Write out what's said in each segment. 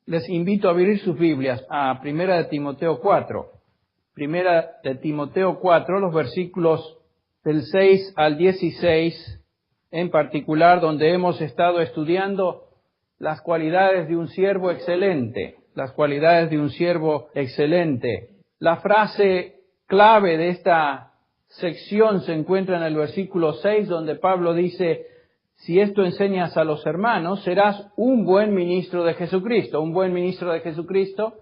Les invito a abrir sus Biblias a Primera de Timoteo 4. Primera de Timoteo 4, los versículos del 6 al 16, en particular, donde hemos estado estudiando las cualidades de un siervo excelente. Las cualidades de un siervo excelente. La frase clave de esta sección se encuentra en el versículo 6, donde Pablo dice: si esto enseñas a los hermanos, serás un buen ministro de Jesucristo. Un buen ministro de Jesucristo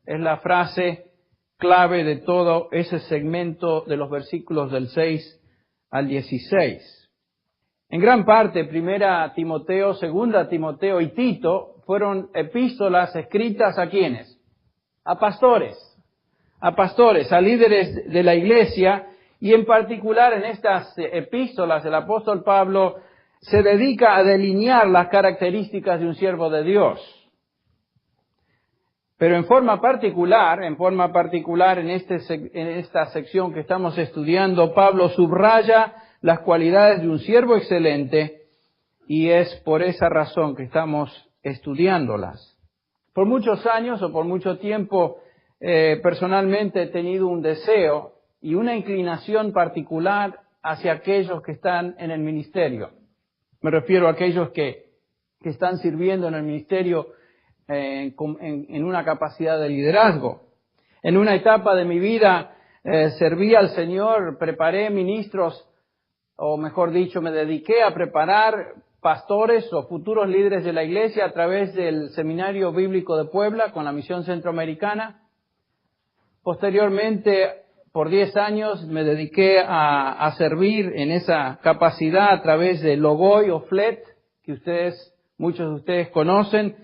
es la frase clave de todo ese segmento de los versículos del 6 al 16. En gran parte, Primera Timoteo, Segunda Timoteo y Tito fueron epístolas escritas ¿a quiénes? A pastores, a líderes de la iglesia, y en particular en estas epístolas el apóstol Pablo se dedica a delinear las características de un siervo de Dios. Pero en forma particular en esta sección que estamos estudiando, Pablo subraya las cualidades de un siervo excelente, y es por esa razón que estamos estudiándolas. Por muchos años o por mucho tiempo, personalmente he tenido un deseo y una inclinación particular hacia aquellos que están en el ministerio. Me refiero a aquellos que están sirviendo en el ministerio en una capacidad de liderazgo. En una etapa de mi vida serví al Señor, preparé ministros, o mejor dicho, me dediqué a preparar pastores o futuros líderes de la iglesia a través del Seminario Bíblico de Puebla con la Misión Centroamericana. Posteriormente, por 10 años, me dediqué a servir en esa capacidad a través de Logoy o FLET, que muchos de ustedes conocen,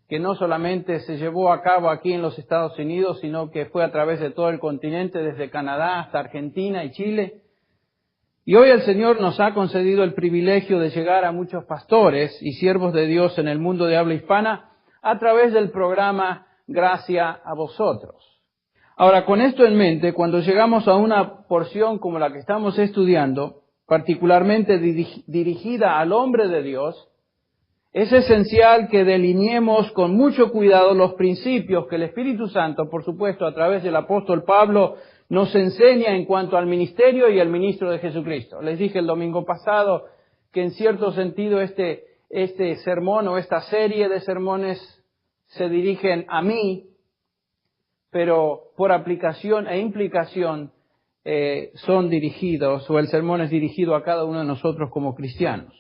que no solamente se llevó a cabo aquí en los Estados Unidos, sino que fue a través de todo el continente, desde Canadá hasta Argentina y Chile. Y hoy el Señor nos ha concedido el privilegio de llegar a muchos pastores y siervos de Dios en el mundo de habla hispana a través del programa Gracia a Vosotros. Ahora, con esto en mente, cuando llegamos a una porción como la que estamos estudiando, particularmente dirigida al hombre de Dios, es esencial que delineemos con mucho cuidado los principios que el Espíritu Santo, por supuesto, a través del apóstol Pablo, nos enseña en cuanto al ministerio y al ministro de Jesucristo. Les dije el domingo pasado que en cierto sentido este sermón o esta serie de sermones se dirigen a mí, pero por aplicación e implicación son dirigidos, o el sermón es dirigido a cada uno de nosotros como cristianos.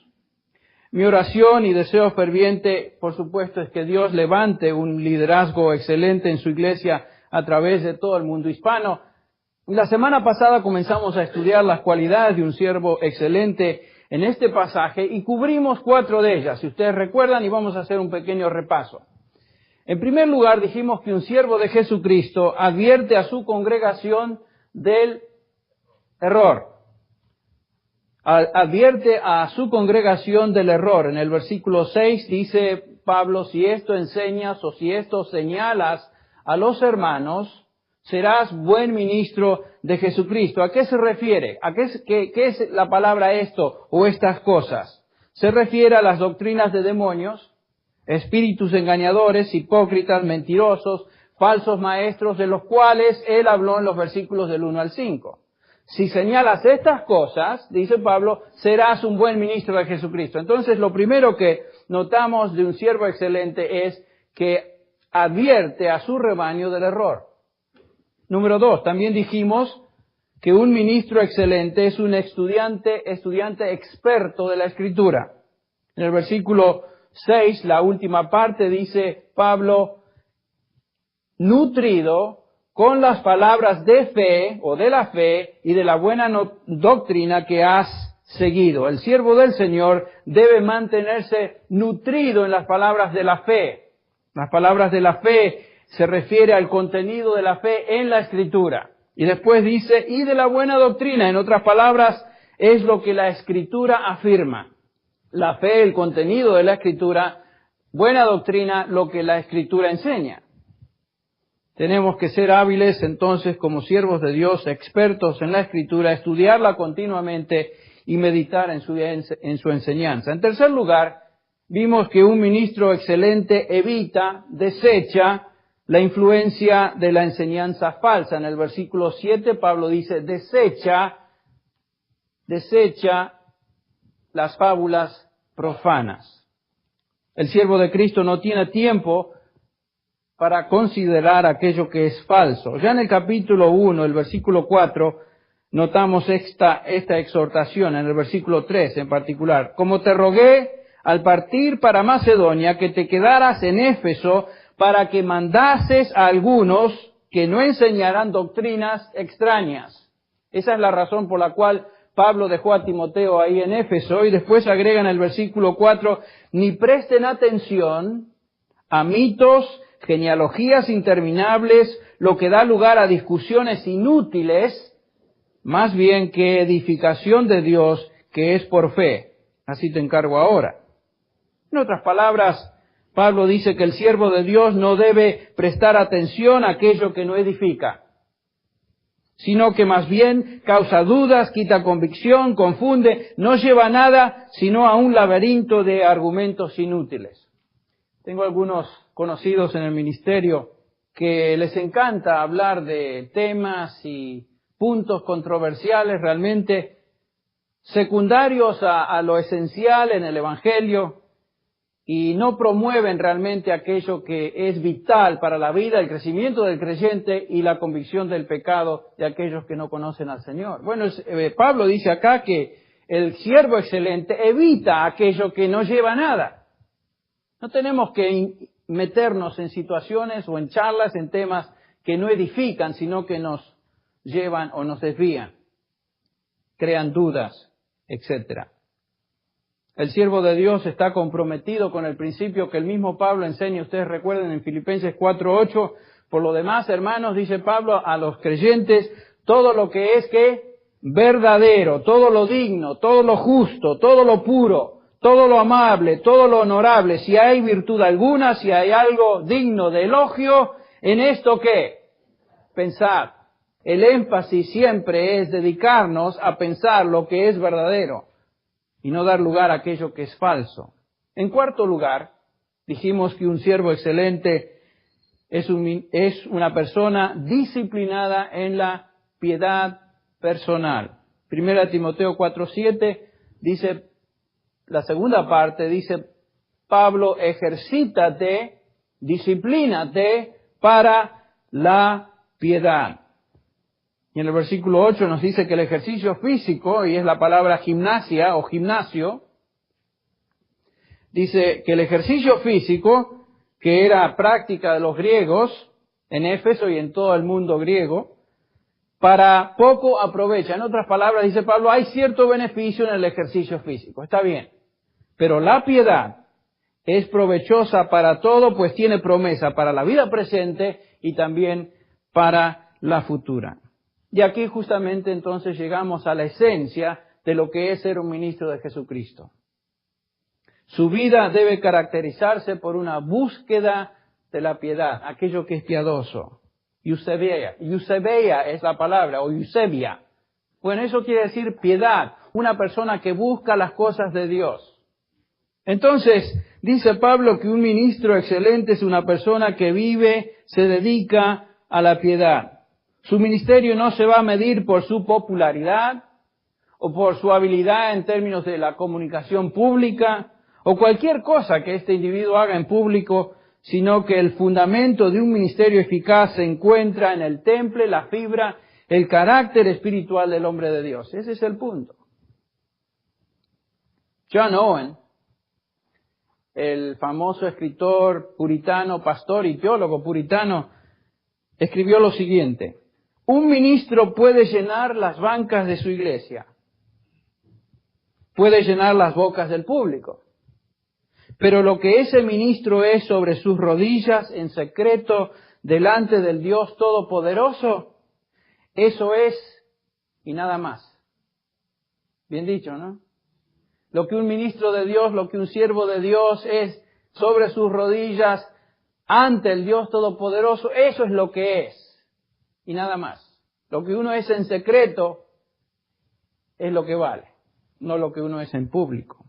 Mi oración y deseo ferviente, por supuesto, es que Dios levante un liderazgo excelente en su iglesia a través de todo el mundo hispano. La semana pasada comenzamos a estudiar las cualidades de un siervo excelente en este pasaje y cubrimos 4 de ellas, si ustedes recuerdan, y vamos a hacer un pequeño repaso. En primer lugar, dijimos que un siervo de Jesucristo advierte a su congregación del error. Advierte a su congregación del error. En el versículo 6 dice Pablo: si esto enseñas o si esto señalas a los hermanos, serás buen ministro de Jesucristo. ¿A qué se refiere? ¿Qué es la palabra esto o estas cosas? Se refiere a las doctrinas de demonios, espíritus engañadores, hipócritas, mentirosos, falsos maestros, de los cuales él habló en los versículos del 1 al 5. Si señalas estas cosas, dice Pablo, serás un buen ministro de Jesucristo. Entonces, lo primero que notamos de un siervo excelente es que advierte a su rebaño del error. Número 2, también dijimos que un ministro excelente es un estudiante experto de la Escritura. En el versículo 6, la última parte, dice Pablo: nutrido con las palabras de fe o de la fe y de la buena doctrina que has seguido. El siervo del Señor debe mantenerse nutrido en las palabras de la fe. Las palabras de la fe se refiere al contenido de la fe en la Escritura. Y después dice, y de la buena doctrina. En otras palabras, es lo que la Escritura afirma. La fe, el contenido de la Escritura; buena doctrina, lo que la Escritura enseña. Tenemos que ser hábiles entonces como siervos de Dios, expertos en la Escritura, estudiarla continuamente y meditar en su enseñanza. En tercer lugar, vimos que un ministro excelente desecha la influencia de la enseñanza falsa. En el versículo 7 Pablo dice, desecha las fábulas profanas. El siervo de Cristo no tiene tiempo para considerar aquello que es falso. Ya en el capítulo 1, el versículo 4, notamos esta exhortación, en el versículo 3 en particular. Como te rogué al partir para Macedonia que te quedaras en Éfeso para que mandases a algunos que no enseñaran doctrinas extrañas. Esa es la razón por la cual Pablo dejó a Timoteo ahí en Éfeso y después agrega en el versículo 4, ni presten atención a mitos, genealogías interminables, lo que da lugar a discusiones inútiles, más bien que edificación de Dios que es por fe. Así te encargo ahora. En otras palabras, Pablo dice que el siervo de Dios no debe prestar atención a aquello que no edifica, sino que más bien causa dudas, quita convicción, confunde, no lleva a nada, sino a un laberinto de argumentos inútiles. Tengo algunos conocidos en el ministerio que les encanta hablar de temas y puntos controversiales realmente secundarios a lo esencial en el Evangelio y no promueven realmente aquello que es vital para la vida, el crecimiento del creyente y la convicción del pecado de aquellos que no conocen al Señor. Bueno, Pablo dice acá que el siervo excelente evita aquello que no lleva a nada. No tenemos que meternos en situaciones o en charlas, en temas que no edifican, sino que nos llevan o nos desvían, crean dudas, etc. El siervo de Dios está comprometido con el principio que el mismo Pablo enseña. Ustedes recuerden en Filipenses 4:8. Por lo demás, hermanos, dice Pablo a los creyentes, todo lo que es verdadero, todo lo digno, todo lo justo, todo lo puro, todo lo amable, todo lo honorable, si hay virtud alguna, si hay algo digno de elogio, en esto ¿qué? Pensad. El énfasis siempre es dedicarnos a pensar lo que es verdadero y no dar lugar a aquello que es falso. En cuarto lugar, dijimos que un siervo excelente es una persona disciplinada en la piedad personal. 1 Timoteo 4:7 dice, la segunda parte dice, Pablo, ejercítate, disciplínate para la piedad. Y en el versículo 8 nos dice que el ejercicio físico, y es la palabra gimnasia o gimnasio, dice que el ejercicio físico, que era práctica de los griegos en Éfeso y en todo el mundo griego, para poco aprovecha. En otras palabras, dice Pablo, hay cierto beneficio en el ejercicio físico, está bien. Pero la piedad es provechosa para todo, pues tiene promesa para la vida presente y también para la futura. Y aquí justamente entonces llegamos a la esencia de lo que es ser un ministro de Jesucristo. Su vida debe caracterizarse por una búsqueda de la piedad, aquello que es piadoso. Eusebia es la palabra, o Eusebia. Bueno, eso quiere decir piedad, una persona que busca las cosas de Dios. Entonces, dice Pablo que un ministro excelente es una persona que vive, se dedica a la piedad. Su ministerio no se va a medir por su popularidad o por su habilidad en términos de la comunicación pública o cualquier cosa que este individuo haga en público, sino que el fundamento de un ministerio eficaz se encuentra en el temple, la fibra, el carácter espiritual del hombre de Dios. Ese es el punto. John Owen, el famoso escritor puritano, pastor y teólogo puritano, escribió lo siguiente: un ministro puede llenar las bancas de su iglesia, puede llenar las bocas del público, pero lo que ese ministro es sobre sus rodillas en secreto delante del Dios Todopoderoso, eso es y nada más. Bien dicho, ¿no? Lo que un ministro de Dios, lo que un siervo de Dios es sobre sus rodillas ante el Dios Todopoderoso, eso es lo que es y nada más. Lo que uno es en secreto es lo que vale, no lo que uno es en público.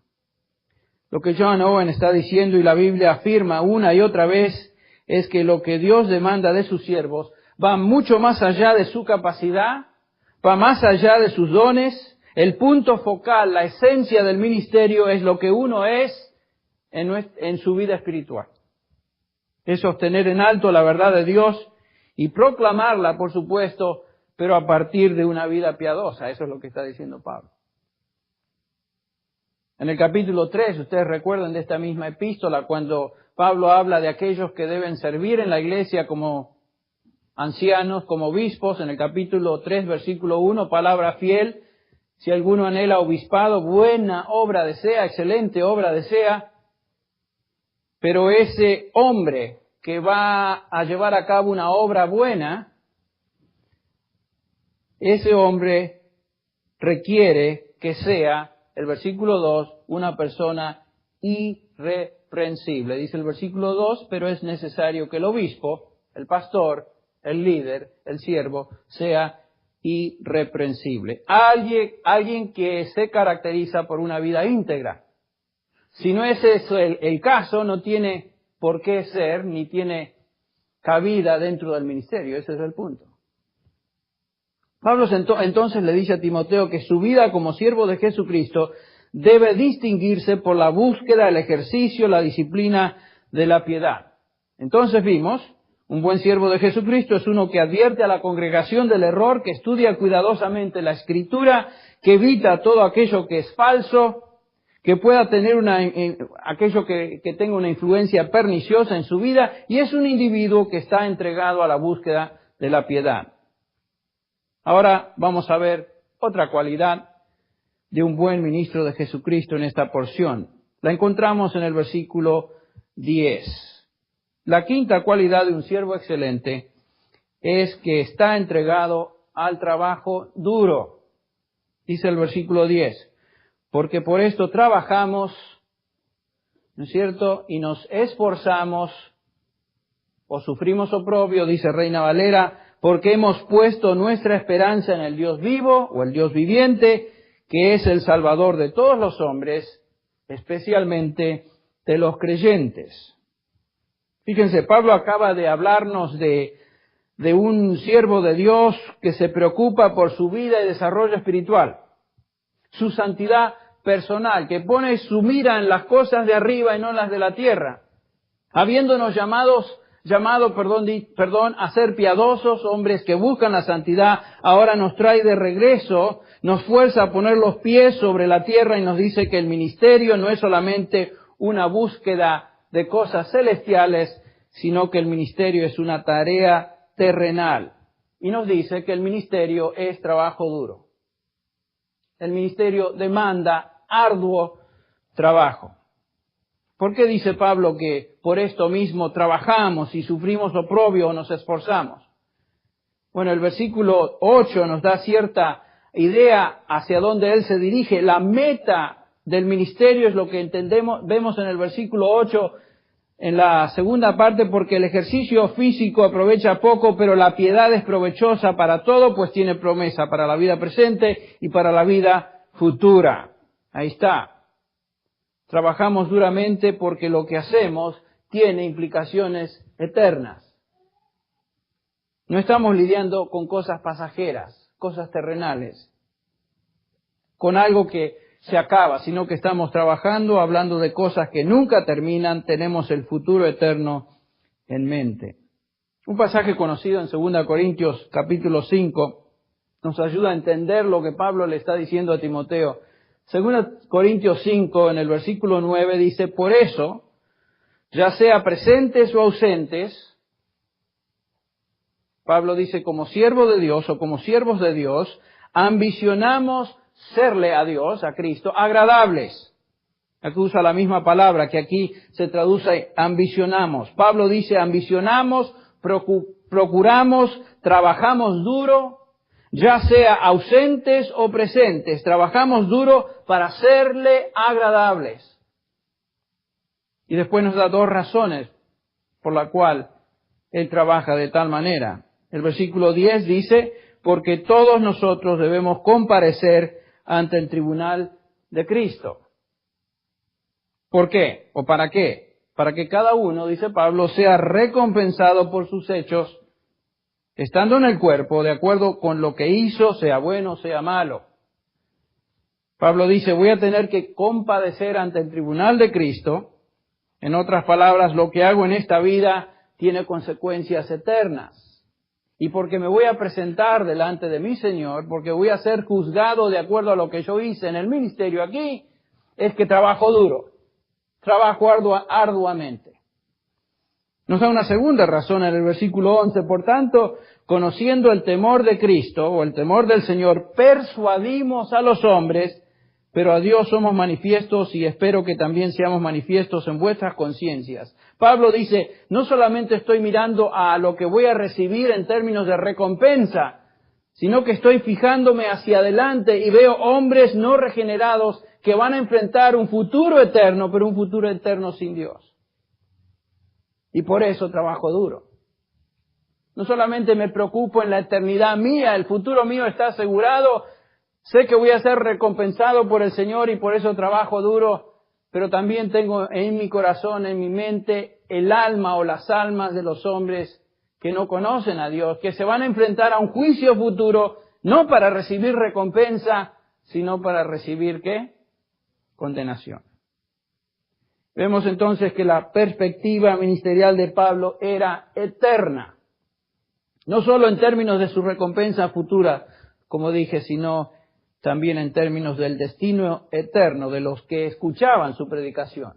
Lo que John Owen está diciendo y la Biblia afirma una y otra vez es que lo que Dios demanda de sus siervos va mucho más allá de su capacidad, va más allá de sus dones. El punto focal, la esencia del ministerio es lo que uno es en su vida espiritual. Es sostener en alto la verdad de Dios y proclamarla, por supuesto, pero a partir de una vida piadosa. Eso es lo que está diciendo Pablo. En el capítulo 3, ustedes recuerdan de esta misma epístola, cuando Pablo habla de aquellos que deben servir en la iglesia como ancianos, como obispos. En el capítulo 3, versículo 1, palabra fiel. Si alguno anhela obispado, buena obra desea, excelente obra desea. Pero ese hombre que va a llevar a cabo una obra buena, ese hombre requiere que sea, el versículo 2, una persona irreprensible. Dice el versículo 2, pero es necesario que el obispo, el pastor, el líder, el siervo, sea irreprensible. Alguien que se caracteriza por una vida íntegra. Si no es eso el caso, no tiene por qué ser, ni tiene cabida dentro del ministerio. Ese es el punto. Pablo entonces le dice a Timoteo que su vida como siervo de Jesucristo debe distinguirse por la búsqueda, el ejercicio, la disciplina de la piedad. Entonces vimos, un buen siervo de Jesucristo es uno que advierte a la congregación del error, que estudia cuidadosamente la Escritura, que evita todo aquello que es falso, que pueda tener aquello que tenga una influencia perniciosa en su vida, y es un individuo que está entregado a la búsqueda de la piedad. Ahora vamos a ver otra cualidad de un buen ministro de Jesucristo en esta porción. La encontramos en el versículo 10. La quinta cualidad de un siervo excelente es que está entregado al trabajo duro. Dice el versículo 10, porque por esto trabajamos, ¿no es cierto? Y nos esforzamos, o sufrimos oprobio, dice Reina Valera, porque hemos puesto nuestra esperanza en el Dios vivo, o el Dios viviente, que es el Salvador de todos los hombres, especialmente de los creyentes. Fíjense, Pablo acaba de hablarnos de un siervo de Dios que se preocupa por su vida y desarrollo espiritual, su santidad personal, que pone su mira en las cosas de arriba y no en las de la tierra, habiéndonos llamado a ser piadosos, hombres que buscan la santidad, ahora nos trae de regreso, nos fuerza a poner los pies sobre la tierra y nos dice que el ministerio no es solamente una búsqueda de cosas celestiales, sino que el ministerio es una tarea terrenal. Y nos dice que el ministerio es trabajo duro. El ministerio demanda arduo trabajo. ¿Por qué dice Pablo que por esto mismo trabajamos y sufrimos oprobio o nos esforzamos? Bueno, el versículo 8 nos da cierta idea hacia dónde él se dirige. La meta del ministerio es lo que vemos en el versículo 8, en la segunda parte, porque el ejercicio físico aprovecha poco, pero la piedad es provechosa para todo, pues tiene promesa para la vida presente y para la vida futura. Ahí está. Trabajamos duramente porque lo que hacemos tiene implicaciones eternas. No estamos lidiando con cosas pasajeras, cosas terrenales, con algo que se acaba, sino que estamos trabajando, hablando de cosas que nunca terminan, tenemos el futuro eterno en mente. Un pasaje conocido en 2 Corintios capítulo 5 nos ayuda a entender lo que Pablo le está diciendo a Timoteo. 2 Corintios 5, en el versículo 9, dice, por eso, ya sea presentes o ausentes, Pablo dice, como siervo de Dios o como siervos de Dios, ambicionamos serle a Dios, a Cristo, agradables. Aquí usa la misma palabra que aquí se traduce ambicionamos. Pablo dice ambicionamos, procuramos, trabajamos duro, ya sea ausentes o presentes, trabajamos duro para serle agradables. Y después nos da 2 razones por la cual él trabaja de tal manera. El versículo 10 dice, porque todos nosotros debemos comparecer ante el tribunal de Cristo. ¿Por qué? ¿O para qué? Para que cada uno, dice Pablo, sea recompensado por sus hechos, estando en el cuerpo, de acuerdo con lo que hizo, sea bueno, sea malo. Pablo dice, voy a tener que compadecer ante el tribunal de Cristo. En otras palabras, lo que hago en esta vida tiene consecuencias eternas. Y porque me voy a presentar delante de mi Señor, porque voy a ser juzgado de acuerdo a lo que yo hice en el ministerio aquí, es que trabajo duro, trabajo arduamente. Nos da una segunda razón en el versículo 11. Por tanto, conociendo el temor de Cristo, o el temor del Señor, persuadimos a los hombres, pero a Dios somos manifiestos y espero que también seamos manifiestos en vuestras conciencias. Pablo dice, no solamente estoy mirando a lo que voy a recibir en términos de recompensa, sino que estoy fijándome hacia adelante y veo hombres no regenerados que van a enfrentar un futuro eterno, pero un futuro eterno sin Dios. Y por eso trabajo duro. No solamente me preocupo en la eternidad mía, el futuro mío está asegurado, sé que voy a ser recompensado por el Señor y por eso trabajo duro, pero también tengo en mi corazón, en mi mente, el alma o las almas de los hombres que no conocen a Dios, que se van a enfrentar a un juicio futuro, no para recibir recompensa, sino para recibir, ¿qué? Condenación. Vemos entonces que la perspectiva ministerial de Pablo era eterna. No solo en términos de su recompensa futura, como dije, sino también en términos del destino eterno de los que escuchaban su predicación.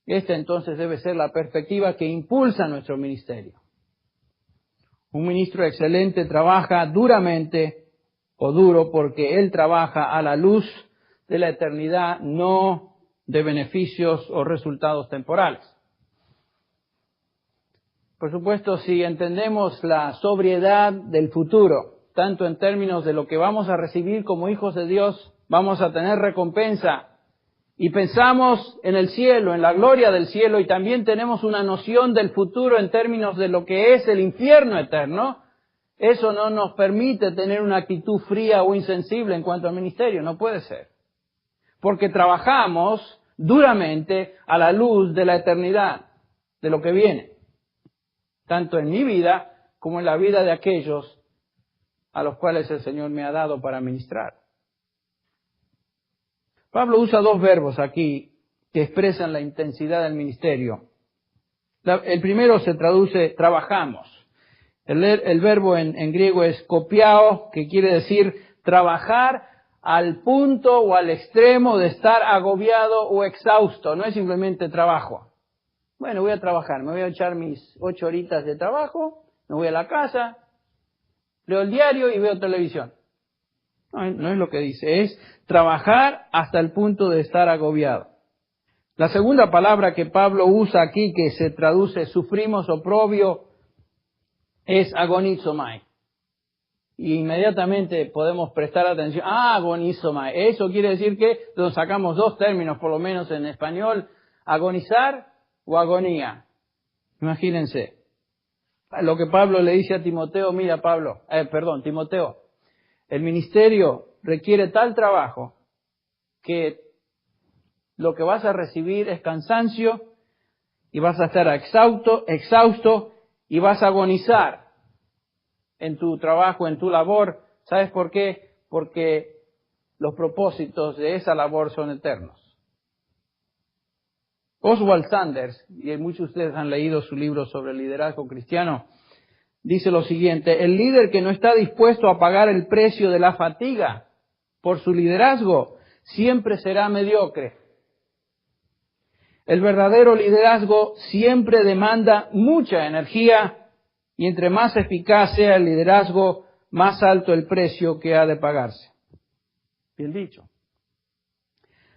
Esta entonces debe ser la perspectiva que impulsa nuestro ministerio. Un ministro excelente trabaja duramente o duro porque él trabaja a la luz de la eternidad, no de beneficios o resultados temporales. Por supuesto, si entendemos la sobriedad del futuro, tanto en términos de lo que vamos a recibir como hijos de Dios, vamos a tener recompensa, y pensamos en el cielo, en la gloria del cielo, y también tenemos una noción del futuro en términos de lo que es el infierno eterno, eso no nos permite tener una actitud fría o insensible en cuanto al ministerio, no puede ser. Porque trabajamos duramente a la luz de la eternidad, de lo que viene, tanto en mi vida como en la vida de aquellos a los cuales el Señor me ha dado para ministrar. Pablo usa dos verbos aquí que expresan la intensidad del ministerio. El primero se traduce trabajamos. El verbo en griego es kopiao, que quiere decir trabajar al punto o al extremo de estar agobiado o exhausto. No es simplemente trabajo. Bueno, voy a trabajar, me voy a echar mis 8 horitas de trabajo, me voy a la casa, leo el diario y veo televisión. No es lo que dice, es trabajar hasta el punto de estar agobiado. La segunda palabra que Pablo usa aquí, que se traduce sufrimos oprobio, es agonizomai. Y inmediatamente podemos prestar atención. Agonizomai. Eso quiere decir que nos sacamos dos términos, por lo menos en español, agonizar o agonía. Imagínense. Lo que Pablo le dice a Timoteo, mira Timoteo, el ministerio requiere tal trabajo que lo que vas a recibir es cansancio y vas a estar exhausto y vas a agonizar en tu trabajo, en tu labor. ¿Sabes por qué? Porque los propósitos de esa labor son eternos. Oswald Sanders, y muchos de ustedes han leído su libro sobre el liderazgo cristiano, dice lo siguiente: el líder que no está dispuesto a pagar el precio de la fatiga por su liderazgo siempre será mediocre. El verdadero liderazgo siempre demanda mucha energía y entre más eficaz sea el liderazgo, más alto el precio que ha de pagarse. Bien dicho.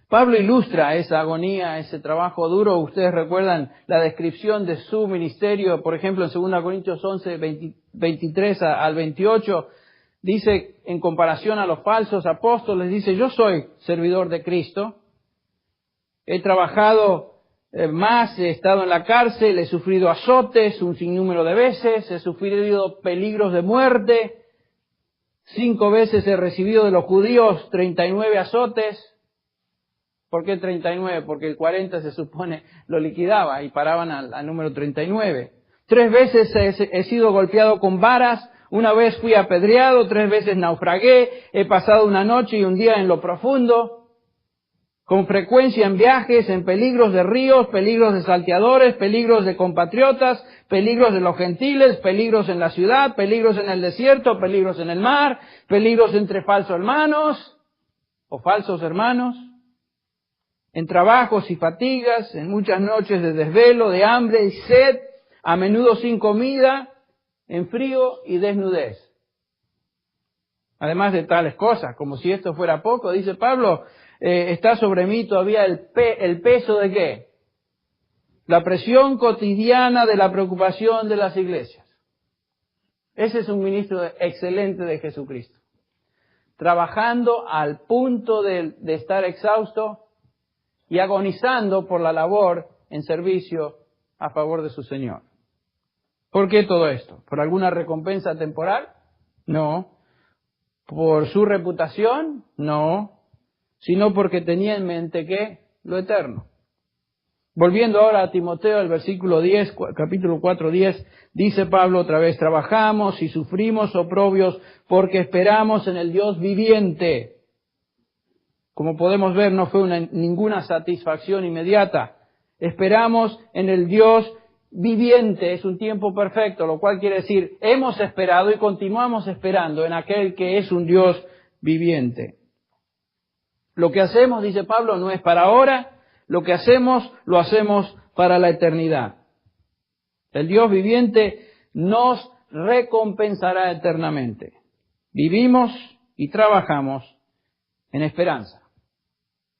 Pablo ilustra esa agonía, ese trabajo duro. Ustedes recuerdan la descripción de su ministerio, por ejemplo, en 2 Corintios 11, 23 al 28, dice, en comparación a los falsos apóstoles, dice, yo soy servidor de Cristo, he trabajado más, he estado en la cárcel, he sufrido azotes un sinnúmero de veces, he sufrido peligros de muerte, 5 veces he recibido de los judíos 39 azotes. ¿Por qué 39? Porque el 40 se supone lo liquidaba y paraban al número 39. 3 veces he sido golpeado con varas, una vez fui apedreado, 3 veces naufragué, he pasado una noche y un día en lo profundo, con frecuencia en viajes, en peligros de ríos, peligros de salteadores, peligros de compatriotas, peligros de los gentiles, peligros en la ciudad, peligros en el desierto, peligros en el mar, peligros entre falsos hermanos o falsos hermanos, en trabajos y fatigas, en muchas noches de desvelo, de hambre y sed, a menudo sin comida, en frío y desnudez. Además de tales cosas, como si esto fuera poco, dice Pablo, está sobre mí todavía el peso de ¿qué? La presión cotidiana de la preocupación de las iglesias. Ese es un ministro excelente de Jesucristo. Trabajando al punto de estar exhausto y agonizando por la labor en servicio a favor de su Señor. ¿Por qué todo esto? ¿Por alguna recompensa temporal? No. ¿Por su reputación? No. Sino porque tenía en mente ¿qué? Lo eterno. Volviendo ahora a Timoteo, el versículo 10, capítulo 4, 10, dice Pablo otra vez, trabajamos y sufrimos oprobios porque esperamos en el Dios viviente. Como podemos ver, no fue ninguna satisfacción inmediata. Esperamos en el Dios viviente, es un tiempo perfecto, lo cual quiere decir, hemos esperado y continuamos esperando en aquel que es un Dios viviente. Lo que hacemos, dice Pablo, no es para ahora, lo que hacemos, lo hacemos para la eternidad. El Dios viviente nos recompensará eternamente. Vivimos y trabajamos en esperanza.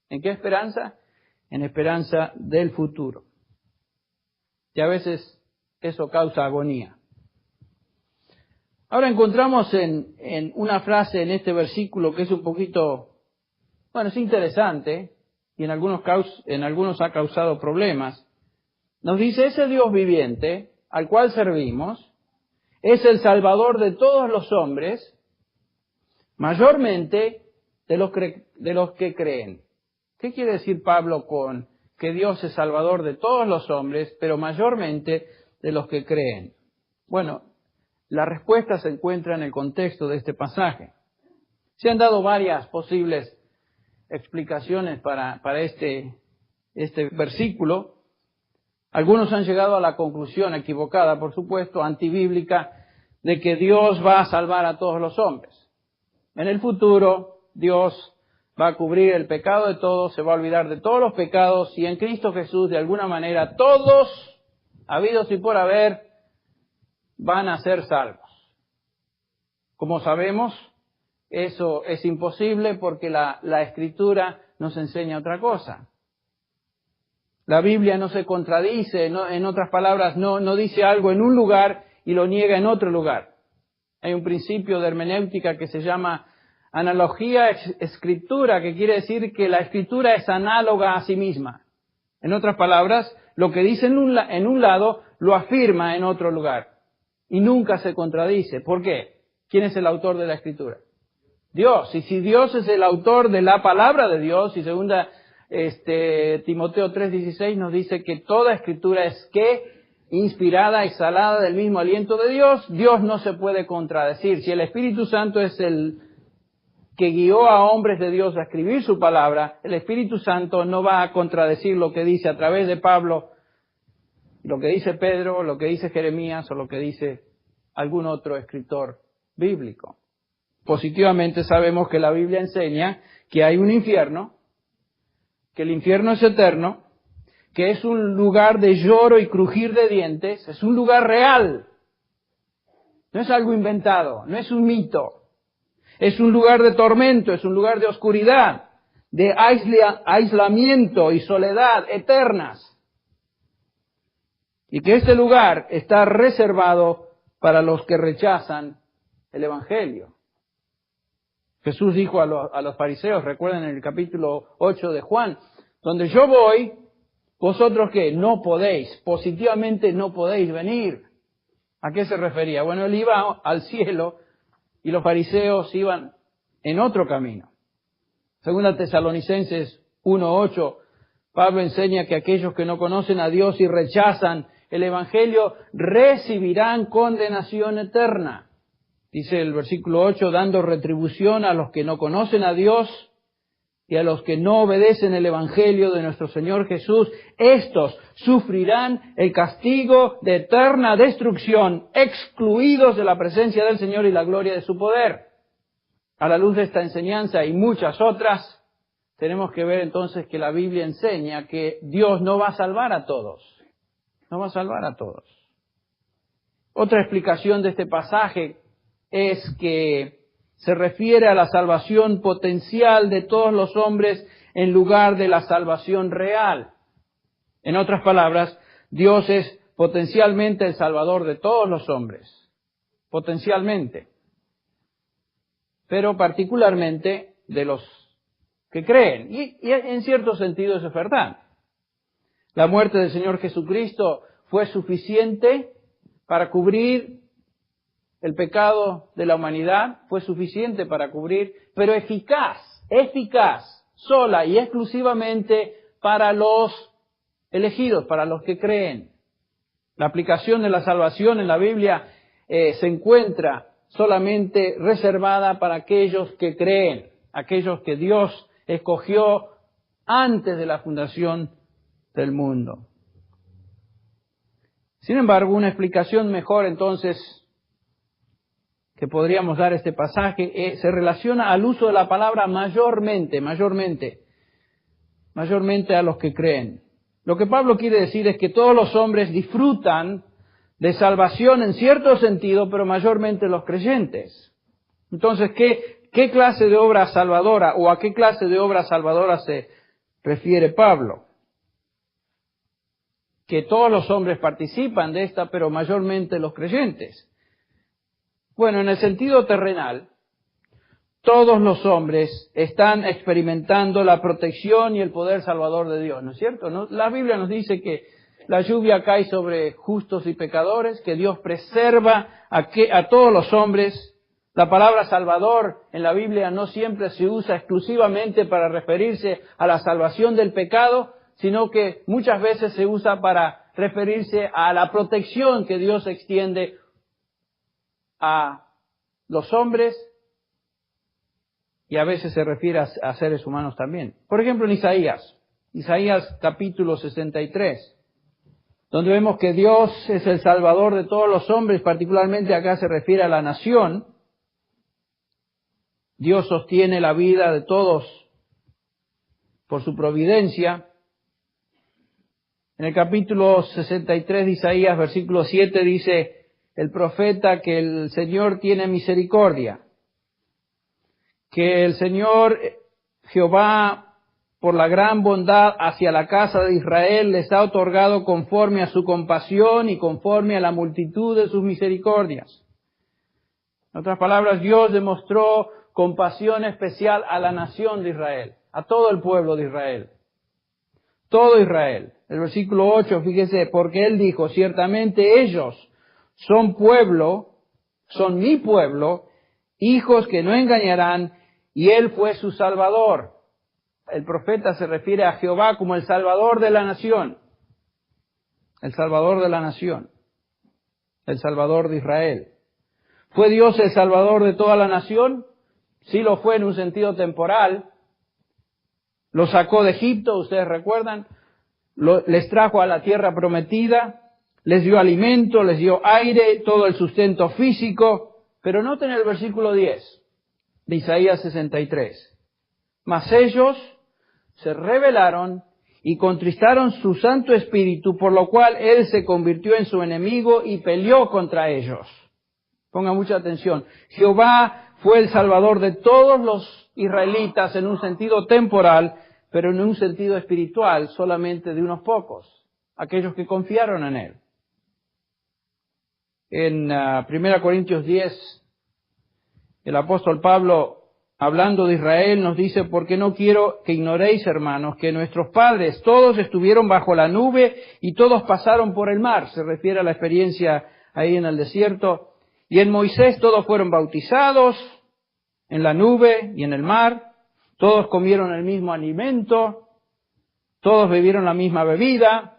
¿En qué esperanza? En esperanza del futuro. Y a veces eso causa agonía. Ahora encontramos en una frase en este versículo que es un poquito, es interesante y en algunos ha causado problemas. Nos dice, ese Dios viviente al cual servimos es el Salvador de todos los hombres, mayormente de los que creen. ¿Qué quiere decir Pablo con que Dios es Salvador de todos los hombres, pero mayormente de los que creen? Bueno, la respuesta se encuentra en el contexto de este pasaje. Se han dado varias posibles explicaciones para este versículo. Algunos han llegado a la conclusión equivocada, por supuesto, antibíblica, de que Dios va a salvar a todos los hombres. En el futuro, Dios va a cubrir el pecado de todos, se va a olvidar de todos los pecados y en Cristo Jesús, de alguna manera, todos, habidos y por haber, van a ser salvos. Como sabemos, eso es imposible porque la Escritura nos enseña otra cosa. La Biblia no se contradice, en otras palabras, no dice algo en un lugar y lo niega en otro lugar. Hay un principio de hermenéutica que se llama analogía escritura, que quiere decir que la Escritura es análoga a sí misma. En otras palabras, lo que dice en un lado lo afirma en otro lugar y nunca se contradice. ¿Por qué? ¿Quién es el autor de la Escritura? Dios. Y si Dios es el autor de la palabra de Dios, y segunda Timoteo 3:16 nos dice que toda Escritura es ¿qué? Inspirada, exhalada del mismo aliento de Dios, Dios no se puede contradecir. Si el Espíritu Santo es el que guió a hombres de Dios a escribir su palabra, el Espíritu Santo no va a contradecir lo que dice a través de Pablo, lo que dice Pedro, lo que dice Jeremías o lo que dice algún otro escritor bíblico. Positivamente sabemos que la Biblia enseña que hay un infierno, que el infierno es eterno, que es un lugar de lloro y crujir de dientes, es un lugar real. No es algo inventado, no es un mito. Es un lugar de tormento, es un lugar de oscuridad, de aislamiento y soledad eternas. Y que este lugar está reservado para los que rechazan el Evangelio. Jesús dijo a los fariseos, recuerden en el capítulo 8 de Juan, donde yo voy, vosotros ¿qué? No podéis, positivamente no podéis venir. ¿A qué se refería? Bueno, él iba al cielo y los fariseos iban en otro camino. Segunda Tesalonicenses 1:8, Pablo enseña que aquellos que no conocen a Dios y rechazan el Evangelio recibirán condenación eterna. Dice el versículo 8, dando retribución a los que no conocen a Dios y a los que no obedecen el Evangelio de nuestro Señor Jesús, estos sufrirán el castigo de eterna destrucción, excluidos de la presencia del Señor y la gloria de su poder. A la luz de esta enseñanza y muchas otras, tenemos que ver entonces que la Biblia enseña que Dios no va a salvar a todos. No va a salvar a todos. Otra explicación de este pasaje es que se refiere a la salvación potencial de todos los hombres en lugar de la salvación real. En otras palabras, Dios es potencialmente el Salvador de todos los hombres. Potencialmente. Pero particularmente de los que creen. Y en cierto sentido eso es verdad. La muerte del Señor Jesucristo fue suficiente para cubrir el pecado de la humanidad, fue suficiente para cubrir, pero eficaz, sola y exclusivamente para los elegidos, para los que creen. La aplicación de la salvación en la Biblia se encuentra solamente reservada para aquellos que creen, aquellos que Dios escogió antes de la fundación del mundo. Sin embargo, una explicación mejor entonces que podríamos dar a este pasaje se relaciona al uso de la palabra mayormente a los que creen. Lo que Pablo quiere decir es que todos los hombres disfrutan de salvación en cierto sentido, pero mayormente los creyentes. Entonces, ¿qué clase de obra salvadora o a qué clase de obra salvadora se refiere Pablo? Que todos los hombres participan de esta, pero mayormente los creyentes. Bueno, en el sentido terrenal, todos los hombres están experimentando la protección y el poder salvador de Dios, ¿no es cierto? La Biblia nos dice que la lluvia cae sobre justos y pecadores, que Dios preserva a todos los hombres. La palabra salvador en la Biblia no siempre se usa exclusivamente para referirse a la salvación del pecado, sino que muchas veces se usa para referirse a la protección que Dios extiende a los hombres y a veces se refiere a seres humanos también. Por ejemplo, en Isaías capítulo 63, donde vemos que Dios es el Salvador de todos los hombres, particularmente acá se refiere a la nación. Dios sostiene la vida de todos por su providencia. En el capítulo 63 de Isaías, versículo 7, dice el profeta que el Señor tiene misericordia, que el Señor Jehová, por la gran bondad hacia la casa de Israel, les ha otorgado conforme a su compasión y conforme a la multitud de sus misericordias. En otras palabras, Dios demostró compasión especial a la nación de Israel, a todo el pueblo de Israel. Todo Israel. El versículo 8, fíjese, porque Él dijo, ciertamente ellos son pueblo, son mi pueblo, hijos que no engañarán, y Él fue su Salvador. El profeta se refiere a Jehová como el Salvador de la nación. El Salvador de la nación. El Salvador de Israel. ¿Fue Dios el Salvador de toda la nación? Sí lo fue en un sentido temporal. Lo sacó de Egipto, ustedes recuerdan. Les trajo a la tierra prometida. Les dio alimento, les dio aire, todo el sustento físico. Pero noten el versículo 10 de Isaías 63. Mas ellos se rebelaron y contristaron su Santo Espíritu, por lo cual Él se convirtió en su enemigo y peleó contra ellos. Ponga mucha atención. Jehová fue el Salvador de todos los israelitas en un sentido temporal, pero en un sentido espiritual solamente de unos pocos, aquellos que confiaron en Él. En 1 Corintios 10, el apóstol Pablo, hablando de Israel, nos dice, porque no quiero que ignoréis, hermanos, que nuestros padres todos estuvieron bajo la nube y todos pasaron por el mar. Se refiere a la experiencia ahí en el desierto. Y en Moisés todos fueron bautizados en la nube y en el mar. Todos comieron el mismo alimento. todos bebieron la misma bebida,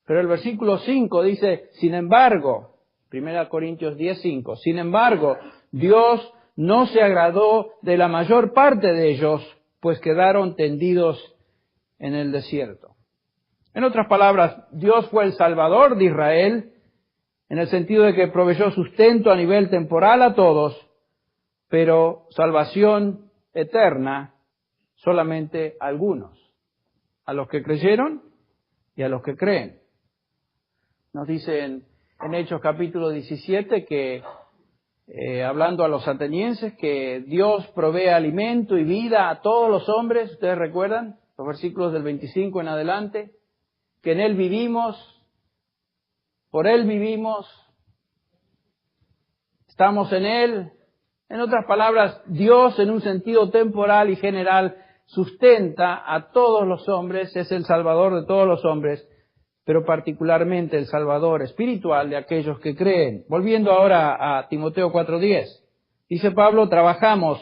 pero el versículo 5 dice, sin embargo, 1 Corintios 10:5, sin embargo, Dios no se agradó de la mayor parte de ellos, pues quedaron tendidos en el desierto. En otras palabras, Dios fue el Salvador de Israel, en el sentido de que proveyó sustento a nivel temporal a todos, pero salvación eterna solamente a algunos, a los que creyeron y a los que creen. Nos dice en Hechos capítulo 17 que, hablando a los atenienses, que Dios provee alimento y vida a todos los hombres. ¿Ustedes recuerdan los versículos del 25 en adelante? Que en Él vivimos, por Él vivimos, estamos en Él. En otras palabras, Dios en un sentido temporal y general sustenta a todos los hombres, es el Salvador de todos los hombres, pero particularmente el Salvador espiritual de aquellos que creen. Volviendo ahora a Timoteo 4:10, dice Pablo, trabajamos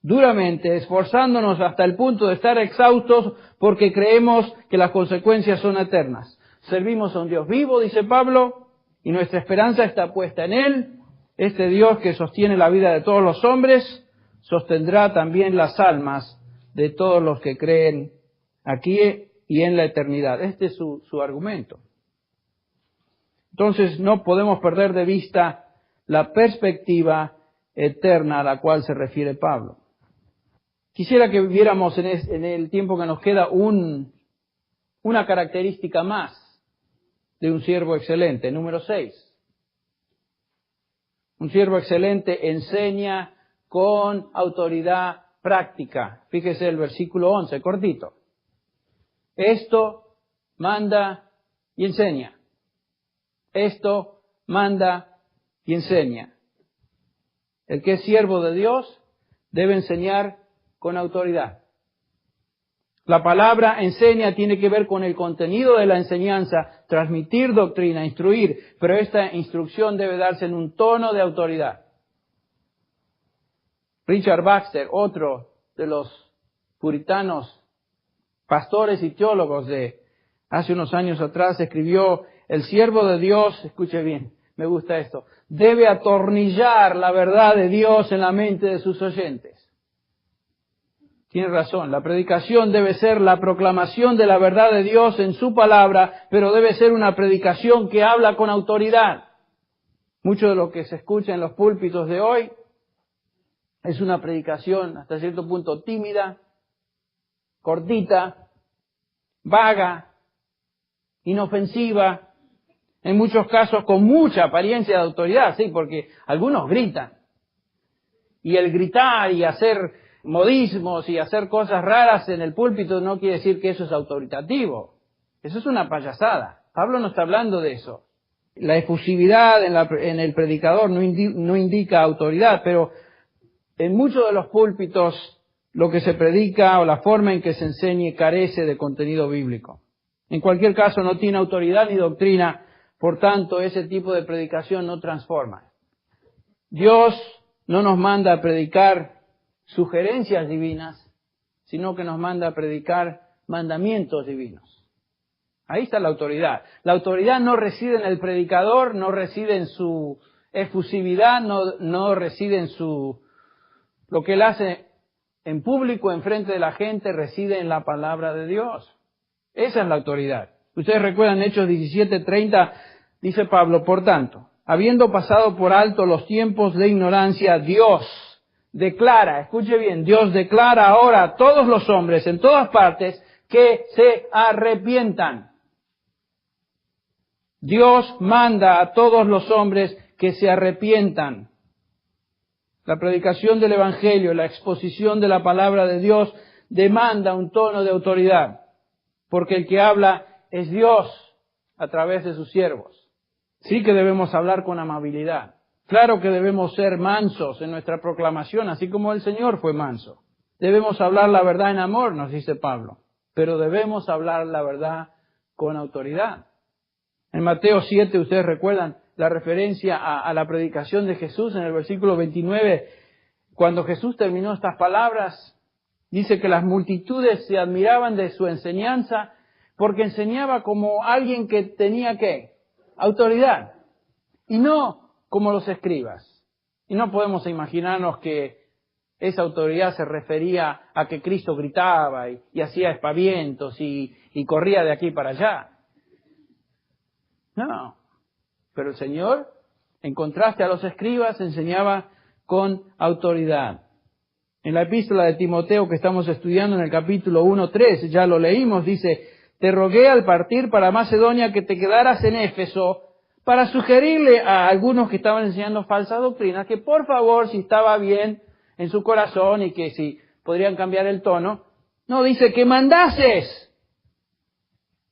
duramente, esforzándonos hasta el punto de estar exhaustos porque creemos que las consecuencias son eternas. Servimos a un Dios vivo, dice Pablo, y nuestra esperanza está puesta en Él. Este Dios que sostiene la vida de todos los hombres, sostendrá también las almas de todos los que creen aquí y en la eternidad. Este es su argumento. Entonces no podemos perder de vista la perspectiva eterna a la cual se refiere Pablo. Quisiera que viéramos en el tiempo que nos queda una característica más de un siervo excelente, número 6. Un siervo excelente enseña con autoridad práctica. Fíjese el versículo 11, cortito. Esto manda y enseña. Esto manda y enseña. El que es siervo de Dios debe enseñar con autoridad. La palabra enseña tiene que ver con el contenido de la enseñanza, transmitir doctrina, instruir, pero esta instrucción debe darse en un tono de autoridad. Richard Baxter, otro de los puritanos, pastores y teólogos de hace unos años atrás, escribió, el siervo de Dios, escuche bien, me gusta esto, debe atornillar la verdad de Dios en la mente de sus oyentes. Tiene razón, la predicación debe ser la proclamación de la verdad de Dios en su palabra, pero debe ser una predicación que habla con autoridad. Mucho de lo que se escucha en los púlpitos de hoy es una predicación hasta cierto punto tímida, cortita, vaga, inofensiva, en muchos casos con mucha apariencia de autoridad, sí, porque algunos gritan. Y el gritar y hacer modismos y hacer cosas raras en el púlpito no quiere decir que eso es autoritativo. Eso es una payasada. Pablo no está hablando de eso. La efusividad en el predicador no indica autoridad, pero en muchos de los púlpitos lo que se predica o la forma en que se enseñe carece de contenido bíblico. En cualquier caso no tiene autoridad ni doctrina, por tanto ese tipo de predicación no transforma. Dios no nos manda a predicar sugerencias divinas, sino que nos manda a predicar mandamientos divinos. Ahí está la autoridad. La autoridad no reside en el predicador, no reside en su efusividad, no reside en lo que él hace en público, enfrente de la gente, reside en la palabra de Dios. Esa es la autoridad. Ustedes recuerdan Hechos 17:30, dice Pablo, por tanto, habiendo pasado por alto los tiempos de ignorancia, Dios declara, escuche bien, Dios declara ahora a todos los hombres en todas partes que se arrepientan. Dios manda a todos los hombres que se arrepientan. La predicación del Evangelio, la exposición de la palabra de Dios demanda un tono de autoridad, porque el que habla es Dios a través de sus siervos. Sí que debemos hablar con amabilidad. Claro que debemos ser mansos en nuestra proclamación, así como el Señor fue manso. Debemos hablar la verdad en amor, nos dice Pablo, pero debemos hablar la verdad con autoridad. En Mateo 7, ustedes recuerdan la referencia a la predicación de Jesús en el versículo 29, cuando Jesús terminó estas palabras, Dice que las multitudes se admiraban de su enseñanza porque enseñaba como alguien que tenía, ¿qué? Autoridad. Y no como los escribas. Y no podemos imaginarnos que esa autoridad se refería a que Cristo gritaba y hacía espavientos y corría de aquí para allá. No. Pero el Señor, en contraste a los escribas, enseñaba con autoridad. En la epístola de Timoteo que estamos estudiando en el capítulo 1:3, ya lo leímos, dice: te rogué al partir para Macedonia que te quedaras en Éfeso para sugerirle a algunos que estaban enseñando falsas doctrinas que por favor, si estaba bien en su corazón y que si podrían cambiar el tono, no, dice que mandases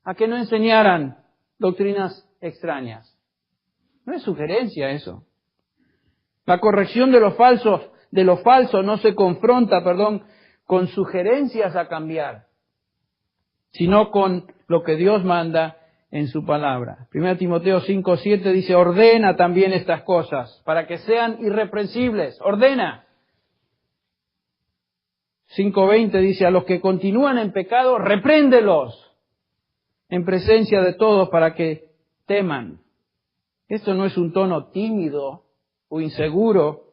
a que no enseñaran doctrinas extrañas. No es sugerencia eso. La corrección de lo falso no se confronta, con sugerencias a cambiar, sino con lo que Dios manda en su palabra. 1 Timoteo 5:7 dice: ordena también estas cosas para que sean irreprensibles. Ordena. 5:20 dice: a los que continúan en pecado, repréndelos en presencia de todos para que teman. Esto no es un tono tímido o inseguro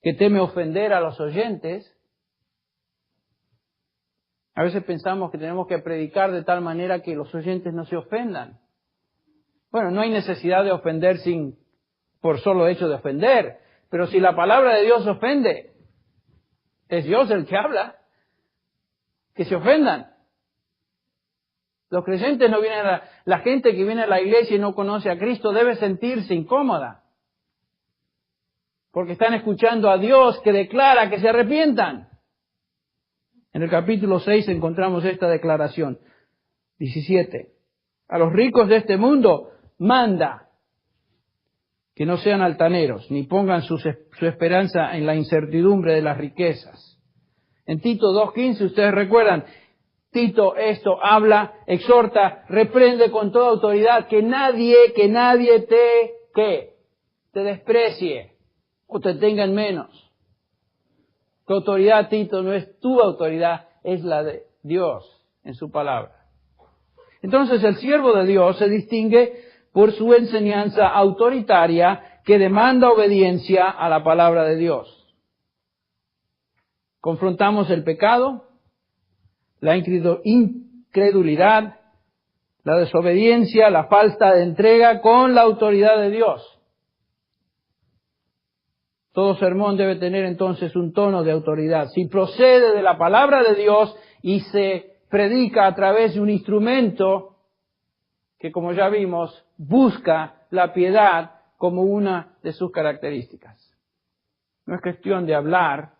que teme ofender a los oyentes. A veces pensamos que tenemos que predicar de tal manera que los oyentes no se ofendan. Bueno, no hay necesidad de ofender por solo hecho de ofender, pero si la palabra de Dios ofende, es Dios el que habla, que se ofendan. Los creyentes no vienen la gente que viene a la iglesia y no conoce a Cristo debe sentirse incómoda, porque están escuchando a Dios que declara que se arrepientan. En el capítulo 6 encontramos esta declaración. 17. A los ricos de este mundo manda que no sean altaneros, ni pongan su esperanza en la incertidumbre de las riquezas. En Tito 2:15, ustedes recuerdan, Tito esto habla, exhorta, reprende con toda autoridad que nadie te desprecie o te tenga en menos. Tu autoridad, Tito, no es tu autoridad, es la de Dios en su palabra. Entonces el siervo de Dios se distingue por su enseñanza autoritaria que demanda obediencia a la palabra de Dios. Confrontamos el pecado, la incredulidad, la desobediencia, la falta de entrega con la autoridad de Dios. Todo sermón debe tener entonces un tono de autoridad. Si procede de la palabra de Dios y se predica a través de un instrumento que, como ya vimos, busca la piedad como una de sus características. No es cuestión de hablar,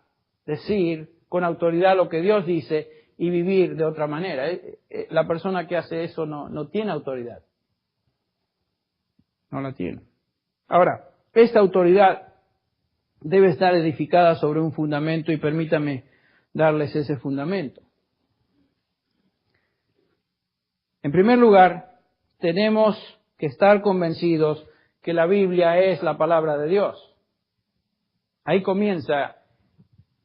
decir con autoridad lo que Dios dice y vivir de otra manera. La persona que hace eso no tiene autoridad. No la tiene. Ahora, esta autoridad debe estar edificada sobre un fundamento y permítame darles ese fundamento. En primer lugar, tenemos que estar convencidos que la Biblia es la palabra de Dios. Ahí comienza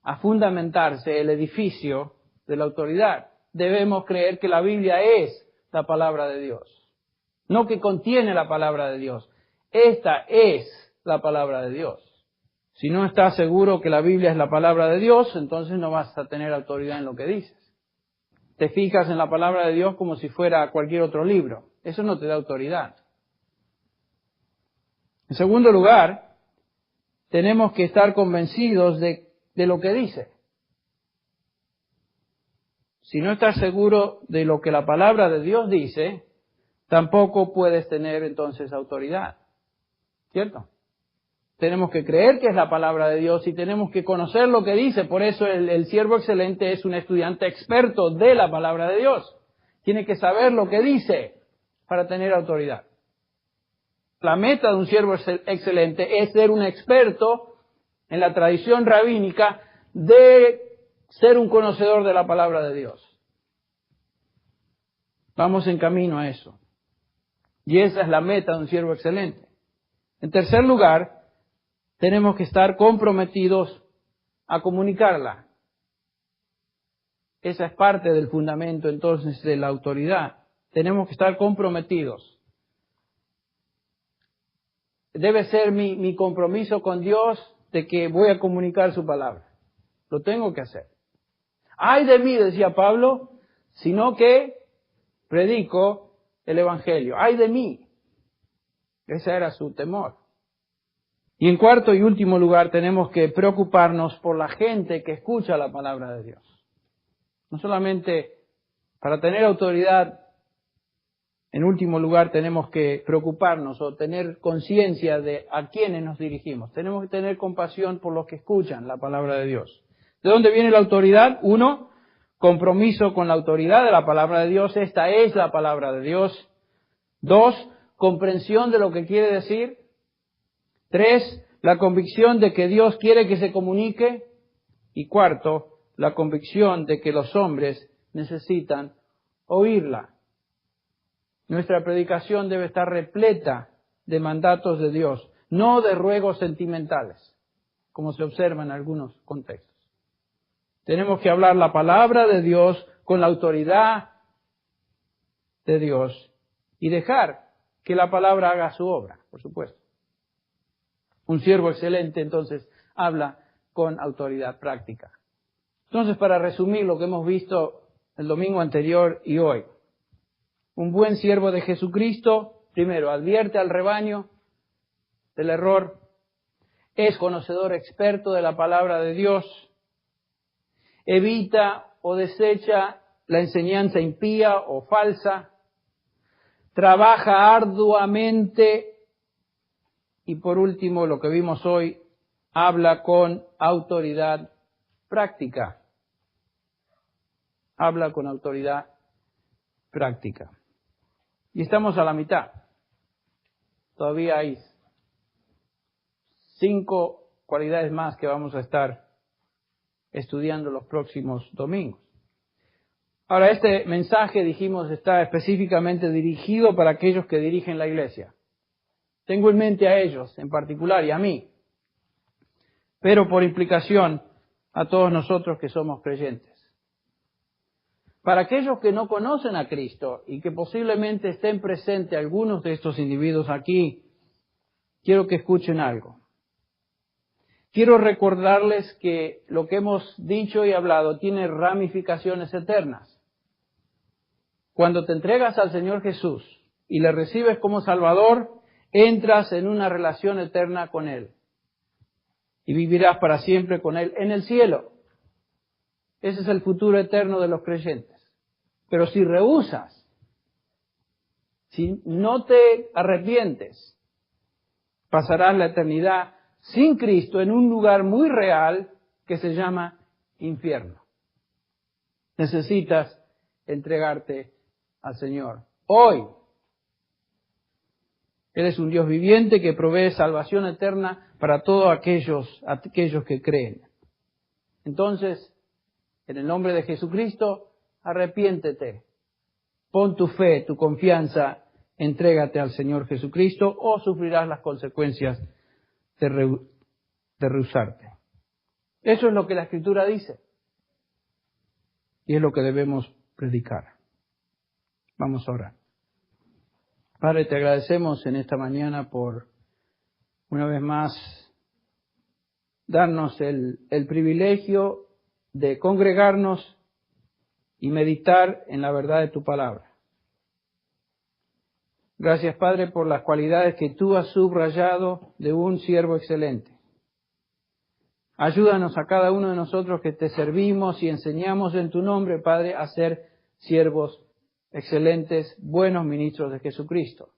a fundamentarse el edificio de la autoridad. Debemos creer que la Biblia es la palabra de Dios, no que contiene la palabra de Dios. Esta es la palabra de Dios. Si no estás seguro que la Biblia es la palabra de Dios, entonces no vas a tener autoridad en lo que dices. Te fijas en la palabra de Dios como si fuera cualquier otro libro. Eso no te da autoridad. En segundo lugar, tenemos que estar convencidos de lo que dice. Si no estás seguro de lo que la palabra de Dios dice, tampoco puedes tener entonces autoridad. ¿Cierto? Tenemos que creer que es la palabra de Dios y tenemos que conocer lo que dice. Por eso el siervo excelente es un estudiante experto de la palabra de Dios. Tiene que saber lo que dice para tener autoridad. La meta de un siervo excelente es ser un experto en la tradición rabínica de ser un conocedor de la palabra de Dios. Vamos en camino a eso. Y esa es la meta de un siervo excelente. En tercer lugar, tenemos que estar comprometidos a comunicarla. Esa es parte del fundamento entonces de la autoridad. Tenemos que estar comprometidos. Debe ser mi compromiso con Dios de que voy a comunicar su palabra. Lo tengo que hacer. Ay de mí, decía Pablo, sino que predico el Evangelio. Ay de mí. Ese era su temor. Y en cuarto y último lugar, tenemos que preocuparnos por la gente que escucha la palabra de Dios. No solamente para tener autoridad, en último lugar tenemos que preocuparnos o tener conciencia de a quiénes nos dirigimos. Tenemos que tener compasión por los que escuchan la palabra de Dios. ¿De dónde viene la autoridad? 1, compromiso con la autoridad de la palabra de Dios. Esta es la palabra de Dios. 2, comprensión de lo que quiere decir. 3, la convicción de que Dios quiere que se comunique. Y 4, la convicción de que los hombres necesitan oírla. Nuestra predicación debe estar repleta de mandatos de Dios, no de ruegos sentimentales, como se observa en algunos contextos. Tenemos que hablar la palabra de Dios con la autoridad de Dios y dejar que la palabra haga su obra, por supuesto. Un siervo excelente, entonces, habla con autoridad práctica. Entonces, para resumir lo que hemos visto el domingo anterior y hoy, un buen siervo de Jesucristo, primero, advierte al rebaño del error, es conocedor experto de la palabra de Dios, evita o desecha la enseñanza impía o falsa, trabaja arduamente y por último, lo que vimos hoy, habla con autoridad práctica. Habla con autoridad práctica. Y estamos a la mitad. Todavía hay 5 cualidades más que vamos a estar estudiando los próximos domingos. Ahora, este mensaje, dijimos, está específicamente dirigido para aquellos que dirigen la iglesia. Tengo en mente a ellos en particular y a mí, pero por implicación a todos nosotros que somos creyentes. Para aquellos que no conocen a Cristo y que posiblemente estén presentes algunos de estos individuos aquí, quiero que escuchen algo. Quiero recordarles que lo que hemos dicho y hablado tiene ramificaciones eternas. Cuando te entregas al Señor Jesús y le recibes como Salvador, entras en una relación eterna con Él y vivirás para siempre con Él en el cielo. Ese es el futuro eterno de los creyentes. Pero si rehusas, si no te arrepientes, pasarás la eternidad sin Cristo en un lugar muy real que se llama infierno. Necesitas entregarte al Señor hoy. Él es un Dios viviente que provee salvación eterna para todos aquellos que creen. Entonces, en el nombre de Jesucristo, arrepiéntete. Pon tu fe, tu confianza, entrégate al Señor Jesucristo o sufrirás las consecuencias de rehusarte. Eso es lo que la Escritura dice. Y es lo que debemos predicar. Vamos a orar. Padre, te agradecemos en esta mañana por, una vez más, darnos el privilegio de congregarnos y meditar en la verdad de tu palabra. Gracias, Padre, por las cualidades que tú has subrayado de un siervo excelente. Ayúdanos a cada uno de nosotros que te servimos y enseñamos en tu nombre, Padre, a ser siervos excelentes, buenos ministros de Jesucristo.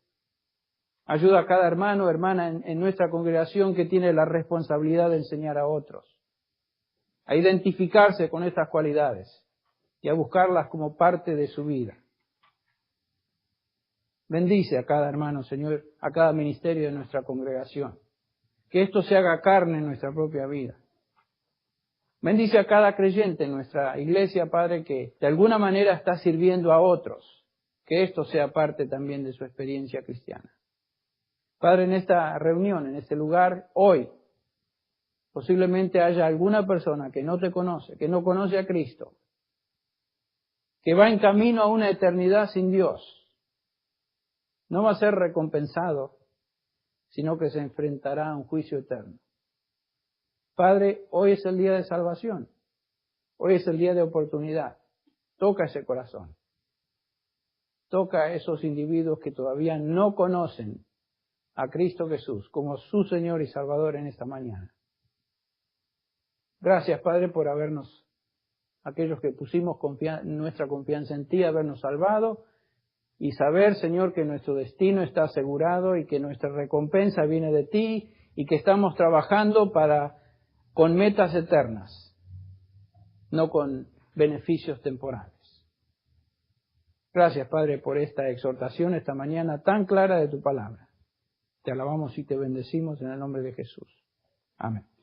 Ayuda a cada hermano o hermana en nuestra congregación que tiene la responsabilidad de enseñar a otros, a identificarse con estas cualidades y a buscarlas como parte de su vida. Bendice a cada hermano, Señor, a cada ministerio de nuestra congregación. Que esto se haga carne en nuestra propia vida. Bendice a cada creyente en nuestra iglesia, Padre, que de alguna manera está sirviendo a otros. Que esto sea parte también de su experiencia cristiana. Padre, en esta reunión, en este lugar, hoy, posiblemente haya alguna persona que no te conoce, que no conoce a Cristo. que va en camino a una eternidad sin Dios, no va a ser recompensado, sino que se enfrentará a un juicio eterno. Padre, hoy es el día de salvación. Hoy es el día de oportunidad. Toca ese corazón. Toca a esos individuos que todavía no conocen a Cristo Jesús como su Señor y Salvador en esta mañana. Gracias, Padre, por habernos, aquellos que pusimos nuestra confianza en ti, habernos salvado y saber, Señor, que nuestro destino está asegurado y que nuestra recompensa viene de ti y que estamos trabajando con metas eternas, no con beneficios temporales. Gracias, Padre, por esta exhortación esta mañana tan clara de tu palabra. Te alabamos y te bendecimos en el nombre de Jesús. Amén.